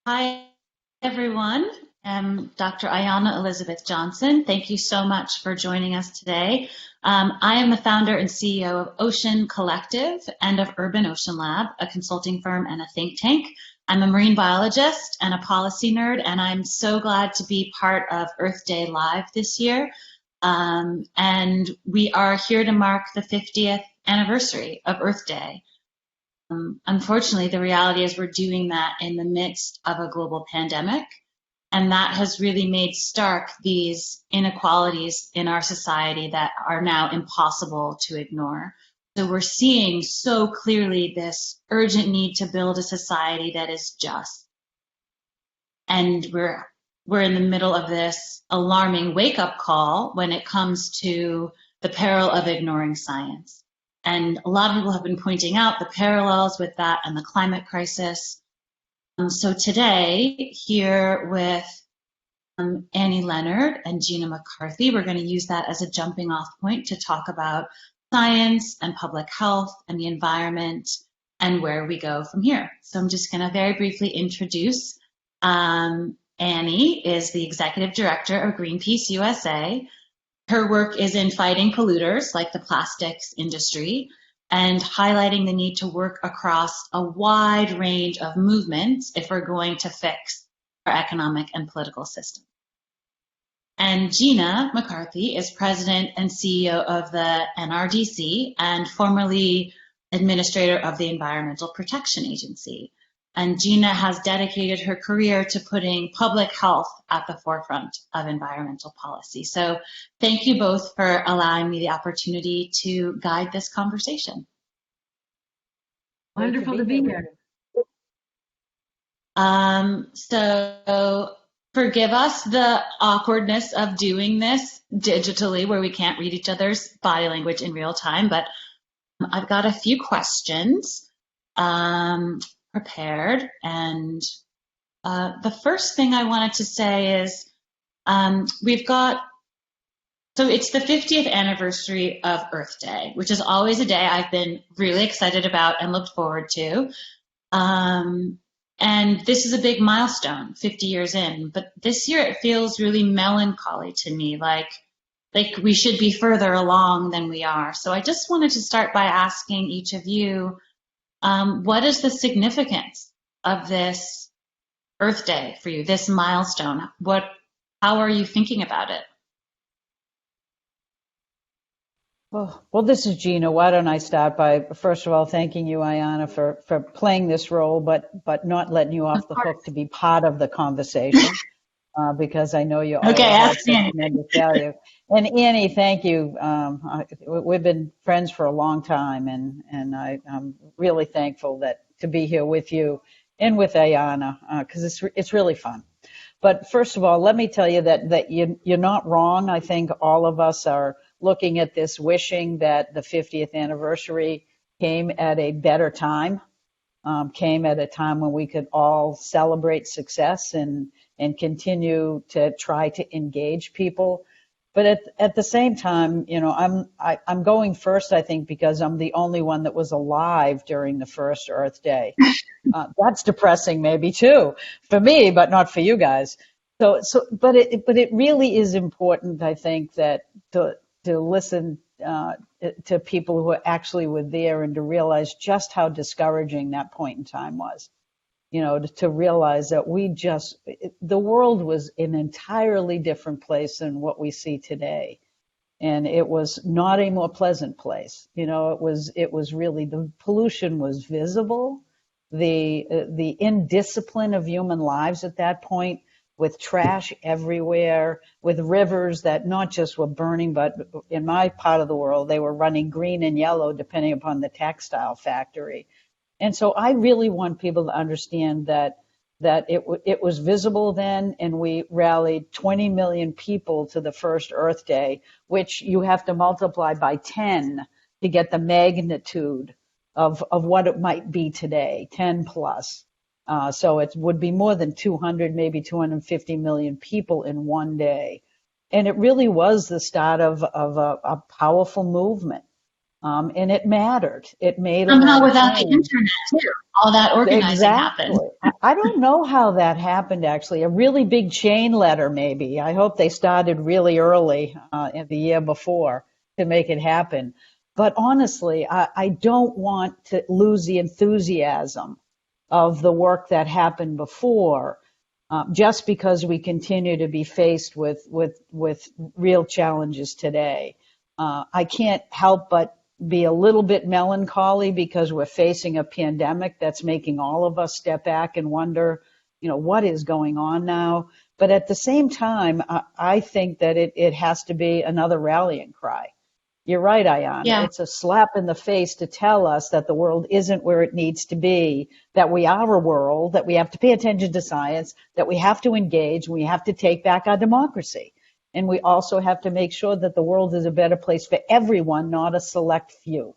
Hi, everyone. I'm Dr. Ayana Elizabeth Johnson. Thank you so much for joining us today. I am the founder and CEO of Ocean Collectiv and of Urban Ocean Lab, a consulting firm and a think tank. I'm a marine biologist and a policy nerd, and I'm so glad to be part of Earth Day Live this year. And we are here to mark the 50th anniversary of Earth Day. Unfortunately, the reality is we're doing that in the midst of a global pandemic, and that has really made stark these inequalities in our society that are now impossible to ignore. So we're seeing so clearly this urgent need to build a society that is just. And we're in the middle of this alarming wake-up call when it comes to the peril of ignoring science. And a lot of people have been pointing out the parallels with that and the climate crisis. So today, here with Annie Leonard and Gina McCarthy, we're going to use that as a jumping off point to talk about science and public health and the environment and where we go from here. So I'm just going to very briefly introduce Annie is the executive director of Greenpeace USA. Her work is in fighting polluters like the plastics industry and highlighting the need to work across a wide range of movements if we're going to fix our economic and political system. And Gina McCarthy is president and CEO of the NRDC and formerly administrator of the Environmental Protection Agency. And Gina has dedicated her career to putting public health at the forefront of environmental policy. So thank you both for allowing me the opportunity to guide this conversation. Wonderful to be here. So forgive us the awkwardness of doing this digitally where we can't read each other's body language in real time, but I've got a few questions prepared, and the first thing I wanted to say is so it's the 50th anniversary of Earth Day, which is always a day I've been really excited about and looked forward to. And this is a big milestone, 50 years in, but this year it feels really melancholy to me, like we should be further along than we are. So I just wanted to start by asking each of you, what is the significance of this Earth Day for you, this milestone? How are you thinking about it? Well, this is Gina. Why don't I start by, first of all, thanking you, Ayana, for playing this role, but not letting you off the hook to be part of the conversation, because I know you always have such tremendous value. And Annie, thank you. We've been friends for a long time, and I'm really thankful to be here with you and with Ayana, because it's really fun. But first of all, let me tell you that you're not wrong. I think all of us are looking at this wishing that the 50th anniversary came at a better time, came at a time when we could all celebrate success and continue to try to engage people. But at the same time, you know, I'm going first, I think, because I'm the only one that was alive during the first Earth Day. That's depressing, maybe too, for me, but not for you guys. But it really is important, I think, that to listen to people who actually were there and to realize just how discouraging that point in time was. You know, to realize that the world was an entirely different place than what we see today. And it was not a more pleasant place. You know, it was really, the pollution was visible, the indiscipline of human lives at that point, with trash everywhere, with rivers that not just were burning, but in my part of the world, they were running green and yellow depending upon the textile factory. And so I really want people to understand that it was visible then, and we rallied 20 million people to the first Earth Day, which you have to multiply by 10 to get the magnitude of what it might be today, 10 plus. So it would be more than 200, maybe 250 million people in one day. And it really was the start of a powerful movement. And it mattered. It made a Somehow lot of without the change. internet too, all that organizing happened. Exactly. I don't know how that happened, actually. A really big chain letter, maybe. I hope they started really early in the year before to make it happen. But honestly, I don't want to lose the enthusiasm of the work that happened before, just because we continue to be faced with real challenges today. I can't help but be a little bit melancholy because we're facing a pandemic that's making all of us step back and wonder, what is going on now? But at the same time, I think that it has to be another rallying cry. You're right, Ayana. Yeah. It's a slap in the face to tell us that the world isn't where it needs to be, that we are a world, that we have to pay attention to science, that we have to engage, we have to take back our democracy. And we also have to make sure that the world is a better place for everyone, not a select few.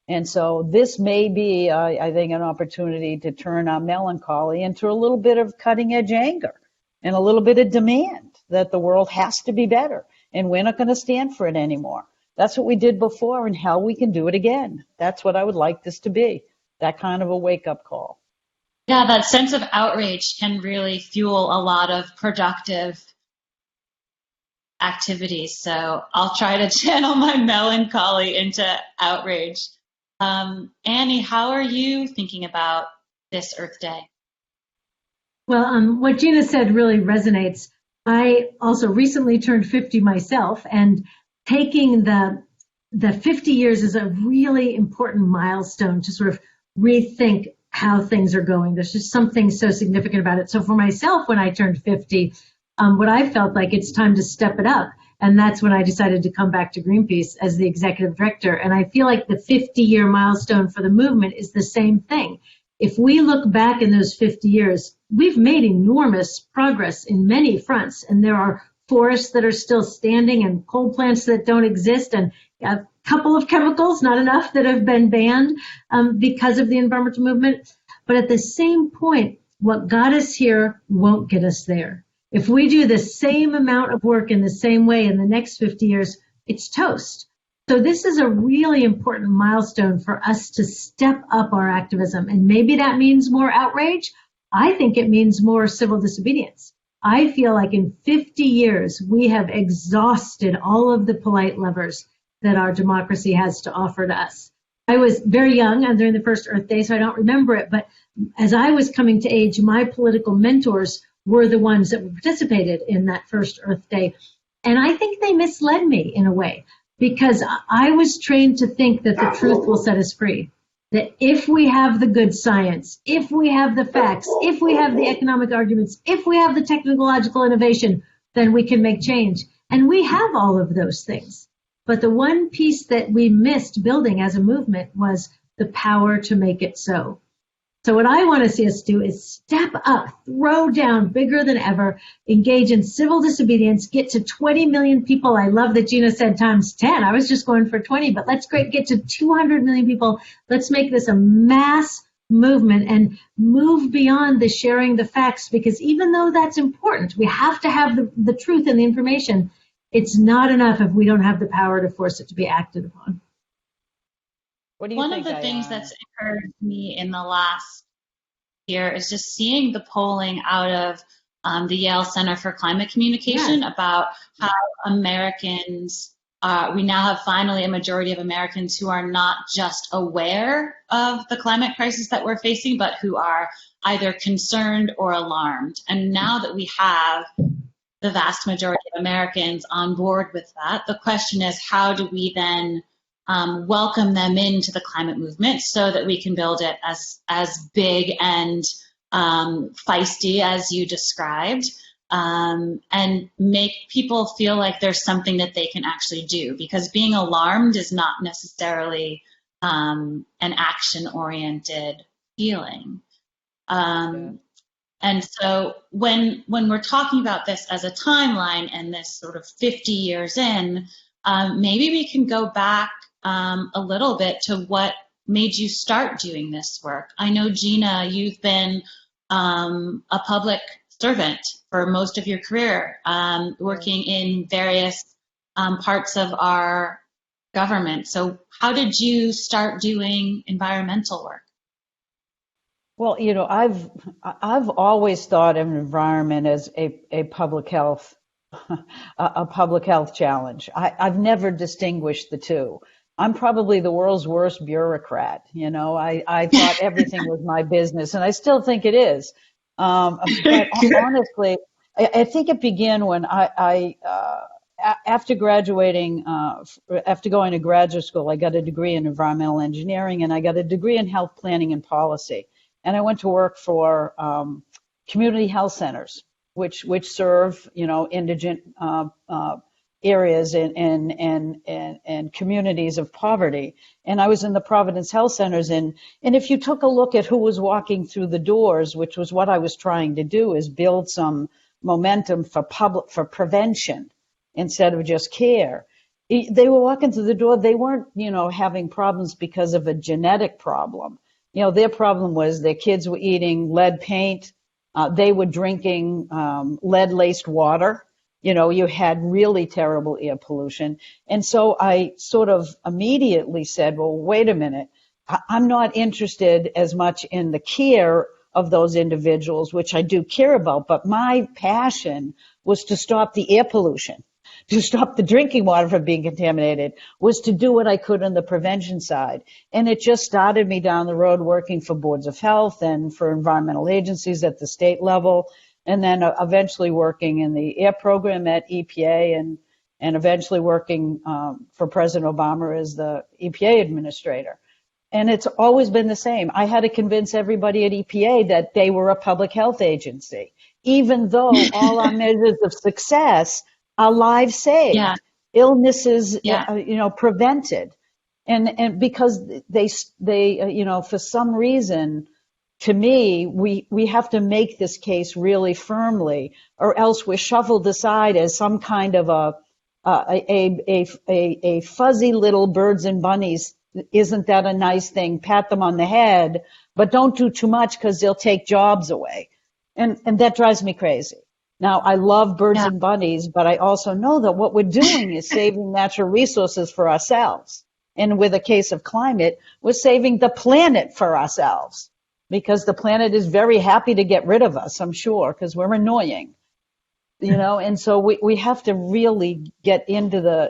And so this may be, I think, an opportunity to turn our melancholy into a little bit of cutting edge anger and a little bit of demand that the world has to be better. And we're not going to stand for it anymore. That's what we did before, and hell, we can do it again. That's what I would like this to be, that kind of a wake-up call. Yeah, that sense of outrage can really fuel a lot of productive activities. So I'll try to channel my melancholy into outrage. Annie, how are you thinking about this Earth Day? Well, what Gina said really resonates. I also recently turned 50 myself, and taking the 50 years is a really important milestone to sort of rethink how things are going. There's just something so significant about it. So for myself, when I turned 50, what I felt like it's time to step it up. And that's when I decided to come back to Greenpeace as the executive director. And I feel like the 50-year milestone for the movement is the same thing. If we look back in those 50 years, we've made enormous progress in many fronts. And there are forests that are still standing and coal plants that don't exist, and a couple of chemicals, not enough, that have been banned because of the environmental movement. But at the same point, what got us here won't get us there. If we do the same amount of work in the same way in the next 50 years, it's toast. So this is a really important milestone for us to step up our activism. And maybe that means more outrage. I think it means more civil disobedience. I feel like in 50 years, we have exhausted all of the polite levers that our democracy has to offer to us. I was very young during the first Earth Day, so I don't remember it. But as I was coming to age, my political mentors were the ones that participated in that first Earth Day. And I think they misled me in a way, because I was trained to think that the truth will set us free. That if we have the good science, if we have the facts, if we have the economic arguments, if we have the technological innovation, then we can make change. And we have all of those things. But the one piece that we missed building as a movement was the power to make it so. So what I want to see us do is step up, throw down bigger than ever, engage in civil disobedience, get to 20 million people. I love that Gina said times 10. I was just going for 20, but let's get to 200 million people. Let's make this a mass movement and move beyond the sharing the facts, because even though that's important, we have to have the truth and the information. It's not enough if we don't have the power to force it to be acted upon. What do you One think, of the Ayana? things that's encouraged me in the last year is just seeing the polling out of the Yale Center for Climate Communication about how Americans, we now have finally a majority of Americans who are not just aware of the climate crisis that we're facing, but who are either concerned or alarmed. And now that we have the vast majority of Americans on board with that, the question is, how do we then welcome them into the climate movement so that we can build it as big and feisty as you described, and make people feel like there's something that they can actually do, because being alarmed is not necessarily an action-oriented feeling. And so when we're talking about this as a timeline and this sort of 50 years in, maybe we can go back a little bit to what made you start doing this work. I know, Gina, you've been a public servant for most of your career, working in various parts of our government. So how did you start doing environmental work? Well, I've always thought of environment as a public health a public health challenge. I've never distinguished the two. I'm probably the world's worst bureaucrat. I thought everything was my business, and I still think it is. But honestly, I think it began when after graduating, after going to graduate school, I got a degree in environmental engineering, and I got a degree in health planning and policy. And I went to work for community health centers, which serve indigent areas and communities of poverty. And I was in the Providence Health Centers, and if you took a look at who was walking through the doors, which was what I was trying to do, is build some momentum for prevention instead of just care. They were walking through the door. They weren't having problems because of a genetic problem. Their problem was their kids were eating lead paint. They were drinking lead-laced water. You had really terrible air pollution. And so I sort of immediately said, well, wait a minute. I'm not interested as much in the care of those individuals, which I do care about, but my passion was to stop the air pollution, to stop the drinking water from being contaminated, was to do what I could on the prevention side. And it just started me down the road working for boards of health and for environmental agencies at the state level, and then eventually working in the air program at EPA and eventually working for President Obama as the EPA administrator. And it's always been the same. I had to convince everybody at EPA that they were a public health agency, even though all our measures of success are lives saved, illnesses, prevented. And because they for some reason, to me, we have to make this case really firmly, or else we're shuffled aside as some kind of a fuzzy little birds and bunnies. Isn't that a nice thing? Pat them on the head, but don't do too much because they'll take jobs away. And that drives me crazy. Now, I love birds and bunnies, but I also know that what we're doing is saving natural resources for ourselves. And with a case of climate, we're saving the planet for ourselves, because the planet is very happy to get rid of us, I'm sure, because we're annoying. And so we have to really get into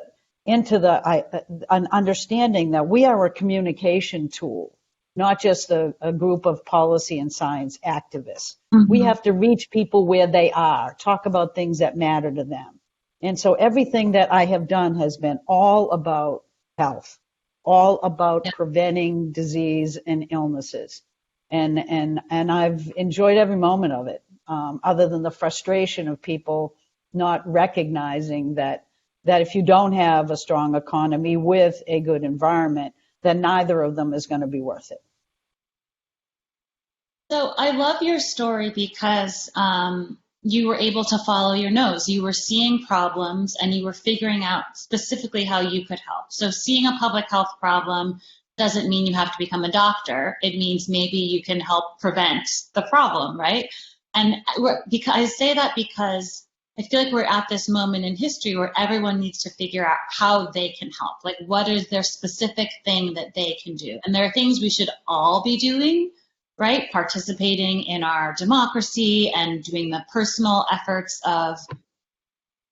an understanding that we are a communication tool, not just a group of policy and science activists. Mm-hmm. We have to reach people where they are, talk about things that matter to them. And so everything that I have done has been all about health, all about preventing disease and illnesses. And I've enjoyed every moment of it, other than the frustration of people not recognizing that if you don't have a strong economy with a good environment, then neither of them is going to be worth it. So I love your story because you were able to follow your nose. You were seeing problems and you were figuring out specifically how you could help. So seeing a public health problem doesn't mean you have to become a doctor. It means maybe you can help prevent the problem, right? And I say that because I feel like we're at this moment in history where everyone needs to figure out how they can help. Like, what is their specific thing that they can do? And there are things we should all be doing, right? Participating in our democracy and doing the personal efforts of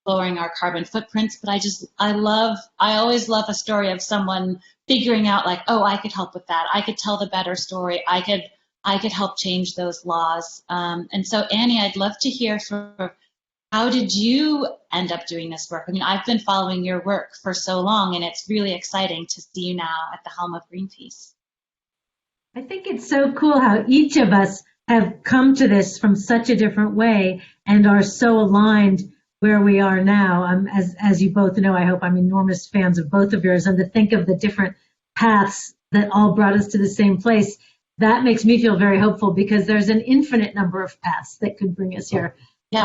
lowering our carbon footprints. But I always love a story of someone figuring out, like, oh, I could help with that. I could tell the better story. I could help change those laws. And so, Annie, I'd love to hear how did you end up doing this work? I mean, I've been following your work for so long, and it's really exciting to see you now at the helm of Greenpeace. I think it's so cool how each of us have come to this from such a different way and are so aligned where we are now. As you both know, I hope I'm enormous fans of both of yours, and to think of the different paths that all brought us to the same place, that makes me feel very hopeful, because there's an infinite number of paths that could bring us here. Yeah.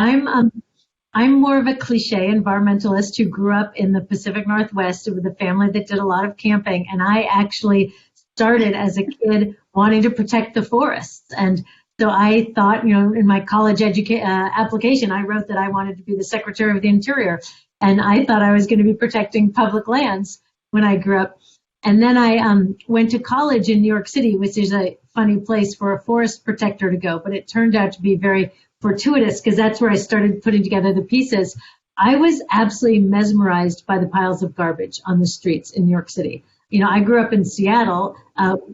I'm more of a cliche environmentalist who grew up in the Pacific Northwest with a family that did a lot of camping, and I actually started as a kid wanting to protect the forests. And so I thought, in my college application, I wrote that I wanted to be the Secretary of the Interior, and I thought I was going to be protecting public lands. when I grew up. And then I went to college in New York City, which is a funny place for a forest protector to go, but it turned out to be very fortuitous because that's where I started putting together the pieces. I was absolutely mesmerized by the piles of garbage on the streets in New York City. You know, I grew up in Seattle.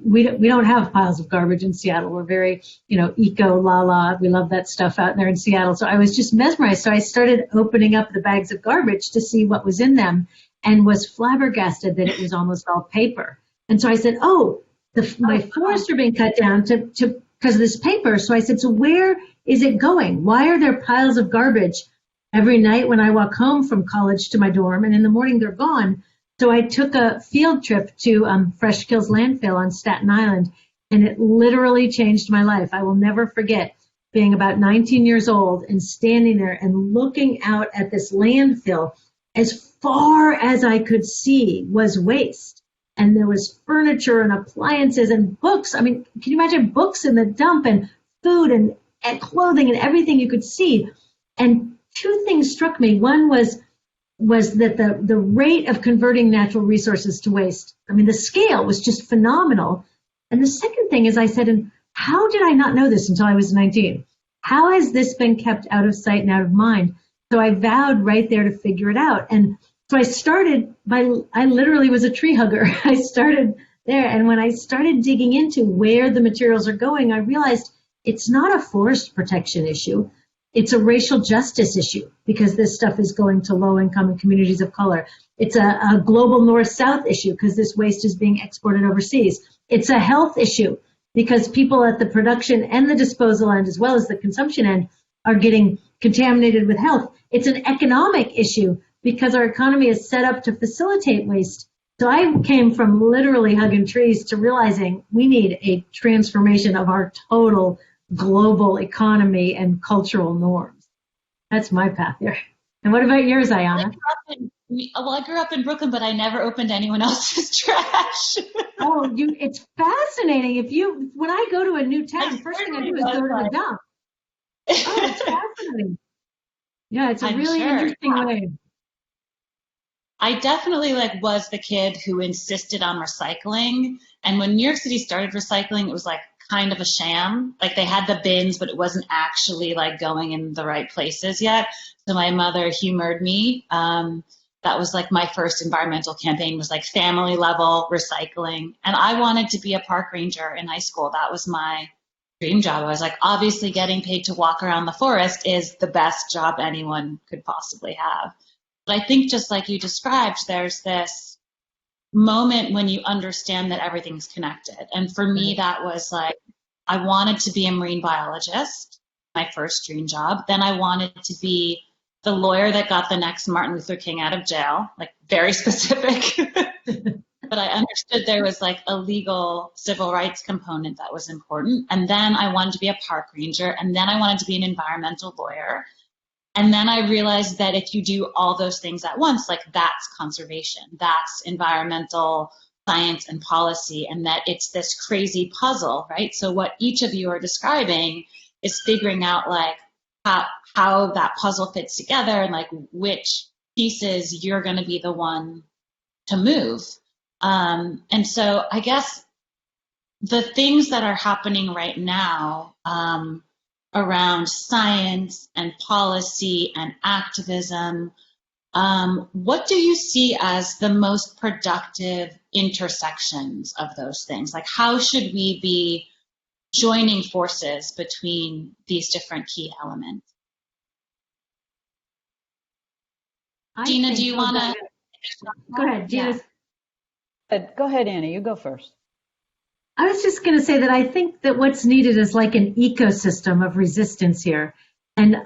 We don't have piles of garbage in Seattle. We're very, eco la. We love that stuff out there in Seattle. So I was just mesmerized. So I started opening up the bags of garbage to see what was in them and was flabbergasted that it was almost all paper. And so I said, my forests are being cut down because of this paper. So I said, so where is it going? Why are there piles of garbage every night when I walk home from college to my dorm, and in the morning they're gone? So I took a field trip to Fresh Kills Landfill on Staten Island, and it literally changed my life. I will never forget being about 19 years old and standing there and looking out at this landfill. As far as I could see was waste. And there was furniture and appliances and books. I mean, can you imagine books in the dump and food and clothing and everything you could see? And two things struck me. One was that the rate of converting natural resources to waste, I mean, the scale was just phenomenal. And the second thing is I said, and how did I not know this until I was 19? How has this been kept out of sight and out of mind? So I vowed right there to figure it out. And so I literally was a tree hugger. I started there. And when I started digging into where the materials are going, I realized it's not a forest protection issue. It's a racial justice issue because this stuff is going to low-income and communities of color. It's a global north-south issue because this waste is being exported overseas. It's a health issue because people at the production and the disposal end, as well as the consumption end, are getting contaminated with health. It's an economic issue because our economy is set up to facilitate waste. So I came from literally hugging trees to realizing we need a transformation of our total global economy and cultural norms. That's my path here. And what about yours, Ayana? I grew up in Brooklyn, but I never opened anyone else's trash. It's fascinating. When I go to a new town, first thing I do is go to the dump. Oh, it's fascinating. Yeah, it's a really interesting way. I definitely was the kid who insisted on recycling. And when New York City started recycling, it was kind of a sham. They had the bins, but it wasn't actually going in the right places yet. So my mother humored me. That was my first environmental campaign was family level recycling. And I wanted to be a park ranger in high school. That was my dream job. I was obviously getting paid to walk around the forest is the best job anyone could possibly have. But I think just like you described, there's this moment when you understand that everything's connected. And for me, that was I wanted to be a marine biologist, my first dream job. Then I wanted to be the lawyer that got the next Martin Luther King out of jail, very specific. But I understood there was a legal civil rights component that was important. And then I wanted to be a park ranger. And then I wanted to be an environmental lawyer. And then I realized that if you do all those things at once, that's conservation, that's environmental science and policy, and that it's this crazy puzzle, right? So what each of you are describing is figuring out how that puzzle fits together and which pieces you're going to be the one to move. And so I guess the things that are happening right now, around science and policy and activism, what do you see as the most productive intersections of those things? How should we be joining forces between these different key elements? Gina, do you want to? Go ahead, Gina. Yeah. Go ahead, Annie. You go first. I was just going to say that I think that what's needed is an ecosystem of resistance here. And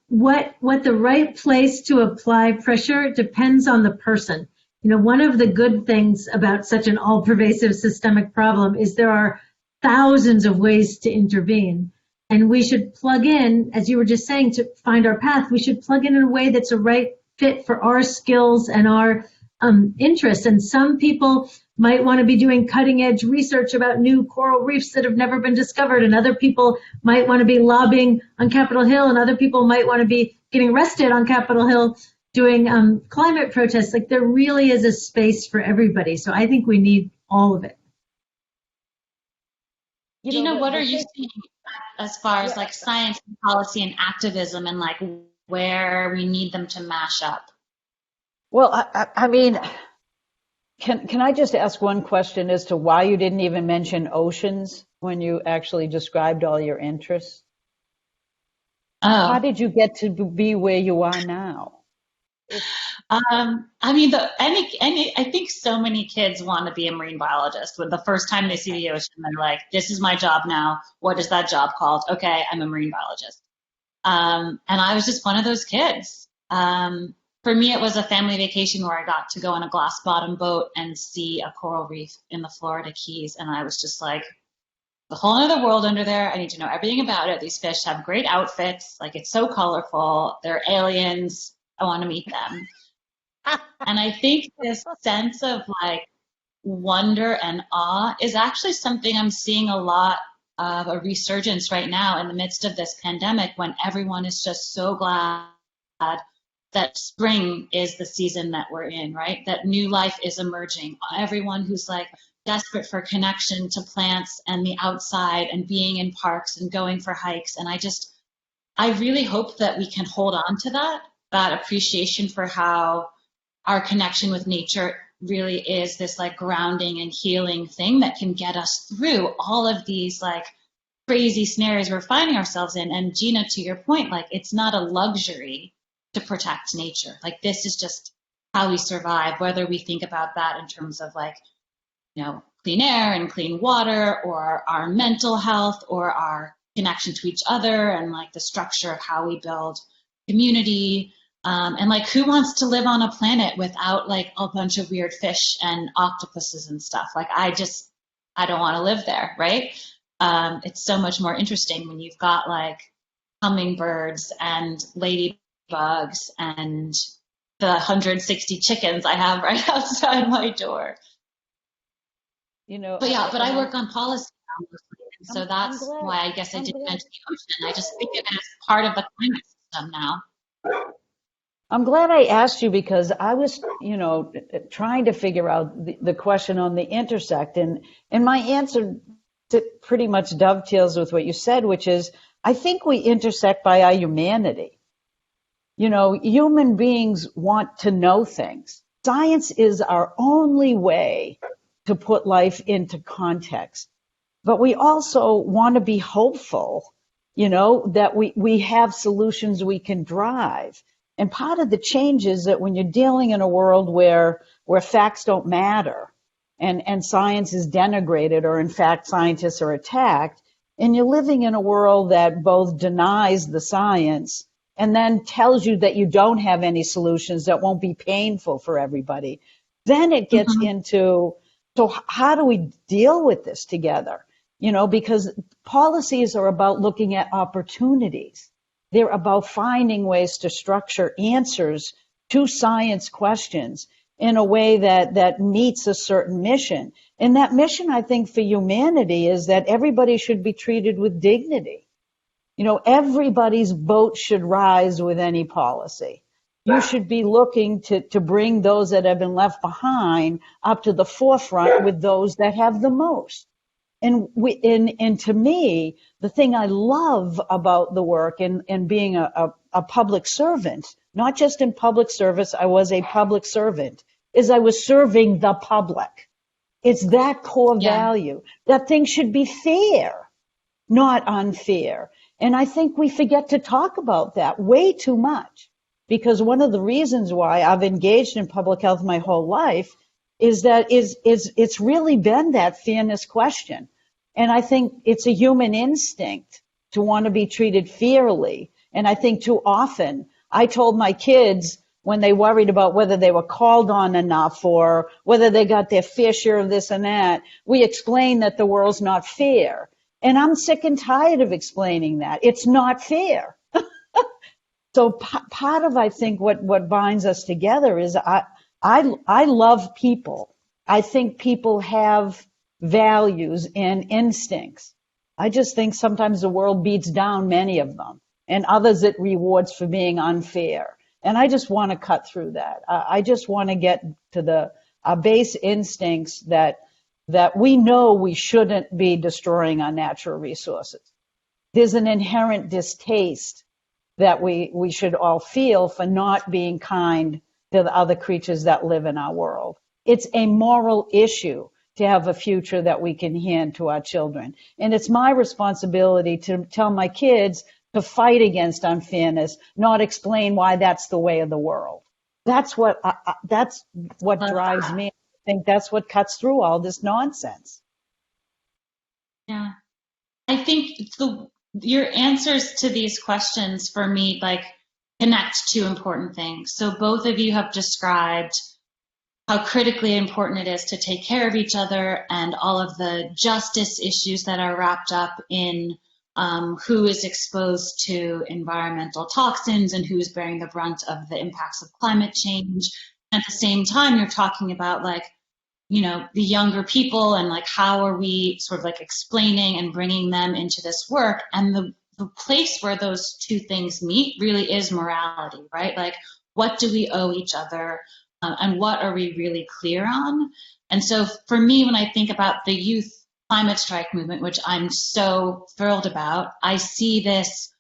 what the right place to apply pressure depends on the person. One of the good things about such an all-pervasive systemic problem is there are thousands of ways to intervene. And we should plug in, as you were just saying, to find our path, we should plug in a way that's a right fit for our skills and our interests. And some people might want to be doing cutting edge research about new coral reefs that have never been discovered. And other people might want to be lobbying on Capitol Hill. And other people might want to be getting arrested on Capitol Hill. doing climate protests. Like there really is a space for everybody. So I think we need all of it. Gina, what are you seeing as far as like science and policy and activism and like where we need them to mash up? Well, I mean, can I just ask one question as to why you didn't even mention oceans when you actually described all your interests? How did you get to be where you are now? I mean, I think so many kids want to be a marine biologist. When the first time they see the ocean, they're like, "This is my job now. What is that job called? Okay, I'm a marine biologist." And I was just one of those kids. For me, it was a family vacation where I got to go on a glass bottom boat and see a coral reef in the Florida Keys, and I was just like, the whole other world under there. I need to know everything about it. These fish have great outfits. Like, it's so colorful. They're aliens. I want to meet them. And I think this sense of like wonder and awe is actually something I'm seeing a lot of a resurgence right now in the midst of this pandemic, when everyone is just so glad that spring is the season that we're in, right? That new life is emerging. Everyone who's like desperate for connection to plants and the outside and being in parks and going for hikes. And I really hope that we can hold on to that appreciation for how our connection with nature really is this like grounding and healing thing that can get us through all of these like crazy scenarios we're finding ourselves in. And Gina, to your point, like it's not a luxury to protect nature. Like this is just how we survive, whether we think about that in terms of like, you know, clean air and clean water, or our mental health, or our connection to each other, and like the structure of how we build community. And like, who wants to live on a planet without like a bunch of weird fish and octopuses and stuff? Like, I don't want to live there, right? It's so much more interesting when you've got like hummingbirds and ladybugs and the 160 chickens I have right outside my door. You know, but I work on policy now mostly, and so that's why I guess I didn't mention the ocean. I just think of it as part of the climate system now. I'm glad I asked you, because I was, you know, trying to figure out the question on the intersect, and my answer pretty much dovetails with what you said, which is I think we intersect by our humanity. You know, human beings want to know things. Science is our only way to put life into context. But we also want to be hopeful, you know, that we have solutions we can drive. And part of the change is that when you're dealing in a world where facts don't matter and science is denigrated, or in fact scientists are attacked, and you're living in a world that both denies the science and then tells you that you don't have any solutions that won't be painful for everybody, then it gets into, so how do we deal with this together? You know, because policies are about looking at opportunities. They're about finding ways to structure answers to science questions in a way that meets a certain mission. And that mission, I think, for humanity is that everybody should be treated with dignity. You know, everybody's boat should rise with any policy. You should be looking to bring those that have been left behind up to the forefront with those that have the most. And to me, the thing I love about the work and being a public servant, not just in public service, I was a public servant, is I was serving the public. It's that core value, that things should be fair, not unfair. And I think we forget to talk about that way too much, because one of the reasons why I've engaged in public health my whole life is that it's really been that fairness question. And I think it's a human instinct to want to be treated fairly. And I think too often I told my kids, when they worried about whether they were called on enough or whether they got their fair share of this and that, we explained that the world's not fair. And I'm sick and tired of explaining that. It's not fair. So part of, I think, what binds us together is I love people. I think people have values and instincts. I just think sometimes the world beats down many of them, and others it rewards for being unfair. And I just want to cut through that. I just want to get to our base instincts that we know we shouldn't be destroying our natural resources. There's an inherent distaste that we should all feel for not being kind to the other creatures that live in our world. It's a moral issue to have a future that we can hand to our children. And it's my responsibility to tell my kids to fight against unfairness, not explain why that's the way of the world. That's what drives me. I think that's what cuts through all this nonsense. Yeah. I think your answers to these questions for me connect to important things. So both of you have described how critically important it is to take care of each other and all of the justice issues that are wrapped up in who is exposed to environmental toxins and who is bearing the brunt of the impacts of climate change. At the same time, you're talking about the younger people and how are we sort of explaining and bringing them into this work. And the place where those two things meet really is morality, right? What do we owe each other? And what are we really clear on? And so for me, when I think about the youth climate strike movement, which I'm so thrilled about, I see this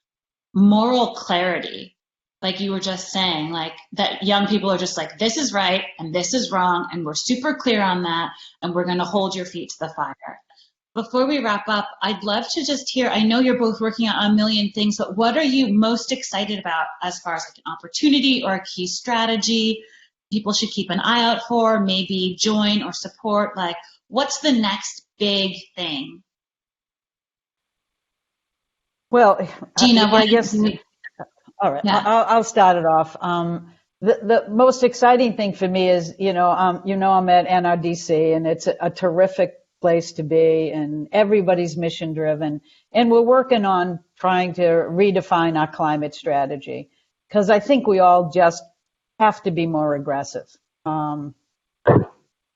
moral clarity, like you were just saying, that young people are just this is right and this is wrong, and we're super clear on that, and we're going to hold your feet to the fire. Before we wrap up, I'd love to just hear, I know you're both working on a million things, but what are you most excited about as far as an opportunity or a key strategy people should keep an eye out for, maybe join or support? What's the next big thing? Well, Gina, I guess. All right, yeah. I'll start it off. The most exciting thing for me is, I'm at NRDC, and it's a terrific place to be, and everybody's mission driven, and we're working on trying to redefine our climate strategy, because I think we all just have to be more aggressive.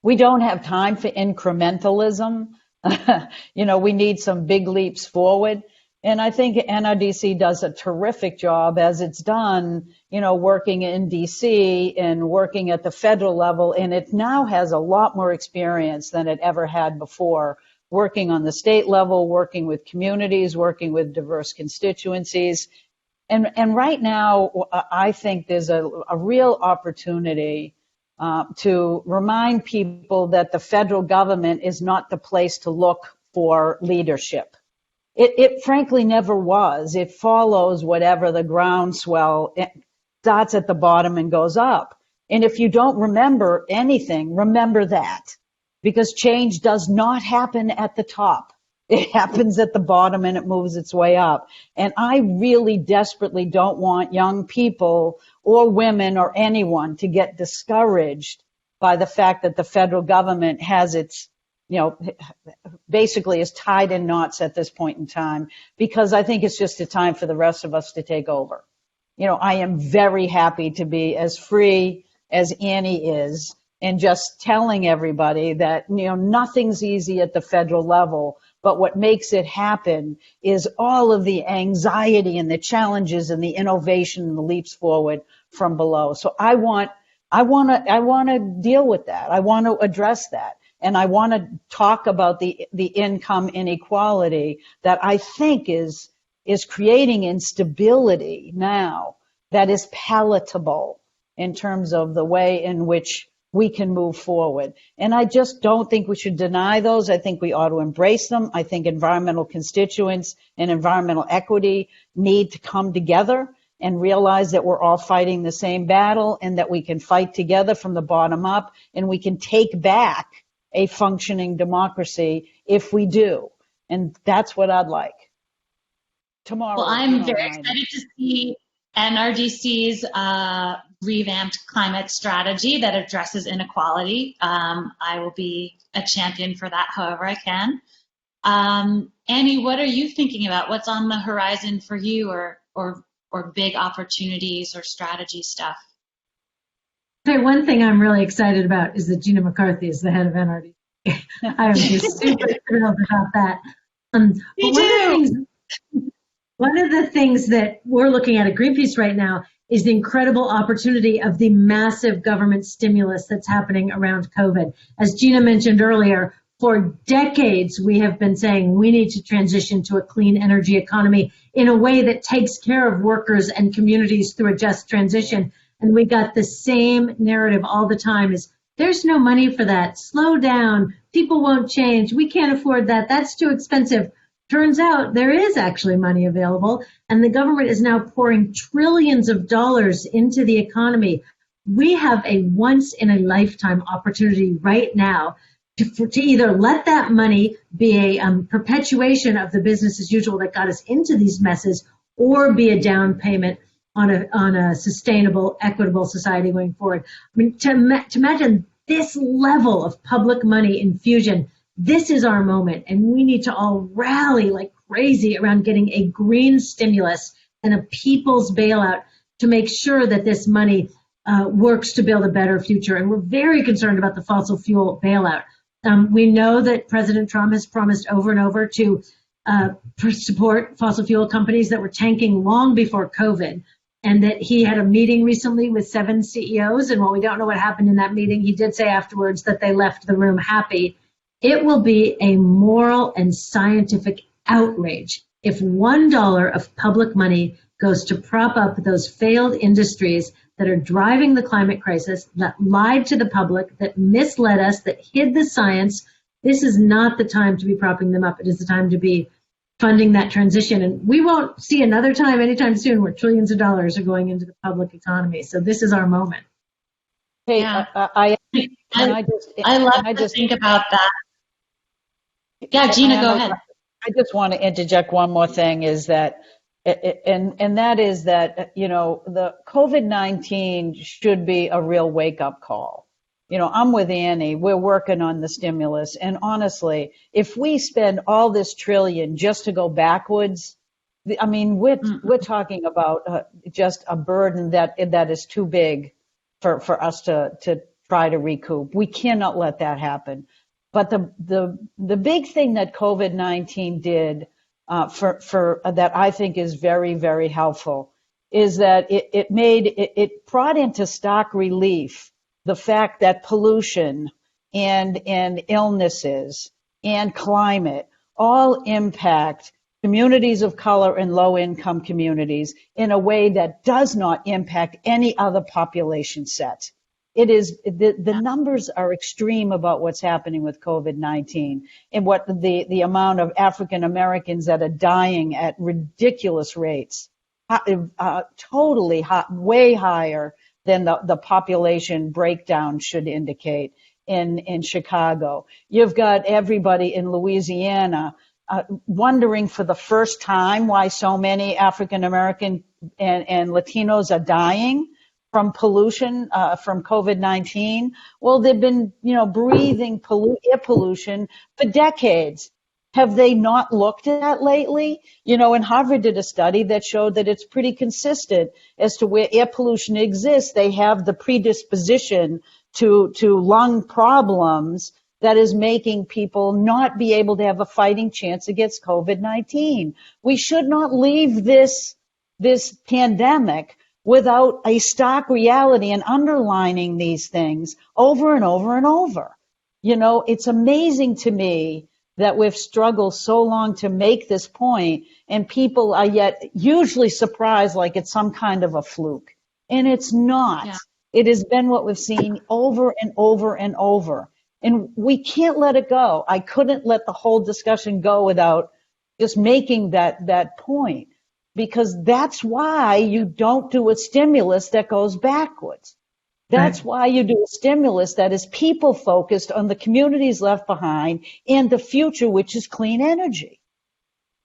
We don't have time for incrementalism. We need some big leaps forward. And I think NRDC does a terrific job, as it's done, working in DC and working at the federal level. And it now has a lot more experience than it ever had before, working on the state level, working with communities, working with diverse constituencies. And right now, I think there's a real opportunity to remind people that the federal government is not the place to look for leadership. It frankly never was. It follows whatever the groundswell. It starts at the bottom and goes up. And if you don't remember anything, remember that. Because change does not happen at the top. It happens at the bottom and it moves its way up. And I really desperately don't want young people or women or anyone to get discouraged by the fact that the federal government has its, basically is tied in knots at this point in time, because I think it's just a time for the rest of us to take over. I am very happy to be as free as Annie is and just telling everybody that, nothing's easy at the federal level. But what makes it happen is all of the anxiety and the challenges and the innovation and the leaps forward from below. So I want to deal with that. I want to address that. And I want to talk about the income inequality that I think is creating instability now that is palatable in terms of the way in which we can move forward. And I just don't think we should deny those. I think we ought to embrace them. I think environmental constituents and environmental equity need to come together and realize that we're all fighting the same battle, and that we can fight together from the bottom up, and we can take back a functioning democracy if we do. And that's what I'd like. Tomorrow. Well, I'm very excited to see NRDC's revamped climate strategy that addresses inequality. I will be a champion for that however I can. Annie, what are you thinking about? What's on the horizon for you, or big opportunities or strategy stuff? Okay, one thing I'm really excited about is that Gina McCarthy is the head of NRDC. I am just super thrilled about that. One of the things that we're looking at Greenpeace right now is the incredible opportunity of the massive government stimulus that's happening around COVID. As Gina mentioned earlier, for decades, we have been saying we need to transition to a clean energy economy in a way that takes care of workers and communities through a just transition. And we got the same narrative all the time is there's no money for that. Slow down. People won't change. We can't afford that. That's too expensive. Turns out there is actually money available, and the government is now pouring trillions of dollars into the economy. We have a once-in-a-lifetime opportunity right now to either let that money be a perpetuation of the business as usual that got us into these messes, or be a down payment on a sustainable, equitable society going forward. I mean, to imagine this level of public money infusion, this is our moment, and we need to all rally like crazy around getting a green stimulus and a people's bailout to make sure that this money works to build a better future. And we're very concerned about the fossil fuel bailout. We know that President Trump has promised over and over to support fossil fuel companies that were tanking long before COVID, and that he had a meeting recently with 7 CEOs. And while we don't know what happened in that meeting, he did say afterwards that they left the room happy. It will be a moral and scientific outrage if $1 of public money goes to prop up those failed industries that are driving the climate crisis, that lied to the public, that misled us, that hid the science. This is not the time to be propping them up. It is the time to be funding that transition. And we won't see another time anytime soon where trillions of dollars are going into the public economy. So this is our moment. Hey, Yeah. I love to think about that. Yeah, Gina, go ahead. I just want to interject one more thing is that, and that is that, you know, the COVID-19 should be a real wake-up call. You know, I'm with Annie. We're working on the stimulus. And honestly, if we spend all this trillion just to go backwards, I mean, we're talking about just a burden that is too big for us to try to recoup. We cannot let that happen. But the big thing that COVID-19 did for that I think is very, very helpful is that it brought into stark relief the fact that pollution and illnesses and climate all impact communities of color and low-income communities in a way that does not impact any other population set. It is the numbers are extreme about what's happening with COVID-19 and what the amount of African Americans that are dying at ridiculous rates, totally way higher than the population breakdown should indicate in Chicago. You've got everybody in Louisiana wondering for the first time why so many African American and Latinos are dying from pollution, from COVID-19. Well, they've been, breathing air pollution for decades. Have they not looked at that lately? And Harvard did a study that showed that it's pretty consistent as to where air pollution exists. They have the predisposition to lung problems that is making people not be able to have a fighting chance against COVID-19. We should not leave this pandemic without a stark reality and underlining these things over and over and over. It's amazing to me that we've struggled so long to make this point, and people are yet usually surprised like it's some kind of a fluke. And it's not. Yeah. It has been what we've seen over and over and over. And we can't let it go. I couldn't let the whole discussion go without just making that point, because that's why you don't do a stimulus that goes backwards. That's why you do a stimulus that is people focused on the communities left behind and the future, which is clean energy.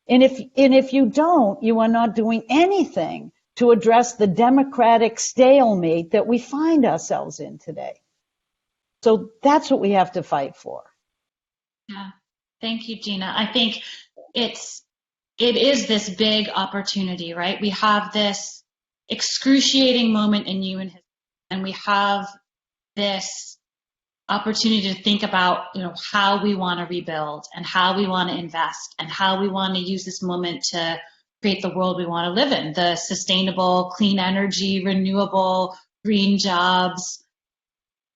And if you don't, you are not doing anything to address the democratic stalemate that we find ourselves in today. So that's what we have to fight for. Yeah. Thank you, Gina. I think it is this big opportunity, right? We have this excruciating moment in human history, and we have this opportunity to think about, how we want to rebuild and how we want to invest and how we want to use this moment to create the world we want to live in, the sustainable, clean energy, renewable, green jobs,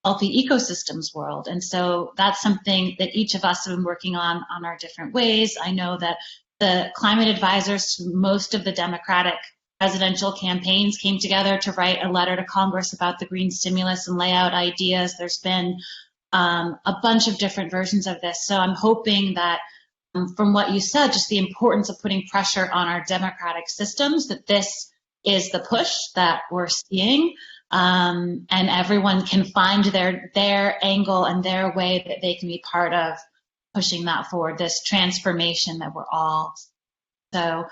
healthy ecosystems world. And so that's something that each of us have been working on our different ways. I know that the climate advisors to most of the Democratic presidential campaigns came together to write a letter to Congress about the green stimulus and lay out ideas. There's been a bunch of different versions of this. So I'm hoping that from what you said, just the importance of putting pressure on our democratic systems, that this is the push that we're seeing, and everyone can find their angle and their way that they can be part of pushing that forward, this transformation that we're all. So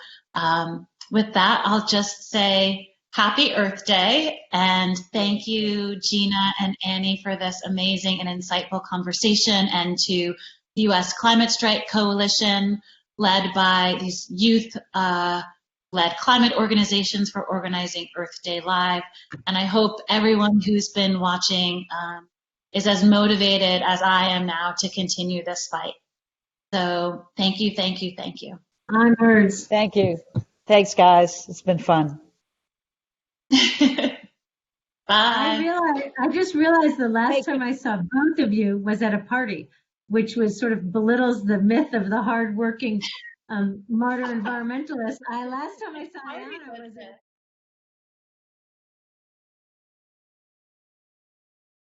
with that, I'll just say happy Earth Day, and thank you, Gina and Annie, for this amazing and insightful conversation, and to the U.S. Climate Strike Coalition, led by these youth-led climate organizations, for organizing Earth Day Live. And I hope everyone who's been watching is as motivated as I am now to continue this fight. So thank you, thank you, thank you. Onwards. Thank you. Thanks, guys. It's been fun. Bye. I just realized the last time I saw both of you was at a party, which was sort of belittles the myth of the hardworking martyr environmentalist. Last time I saw Ayana was at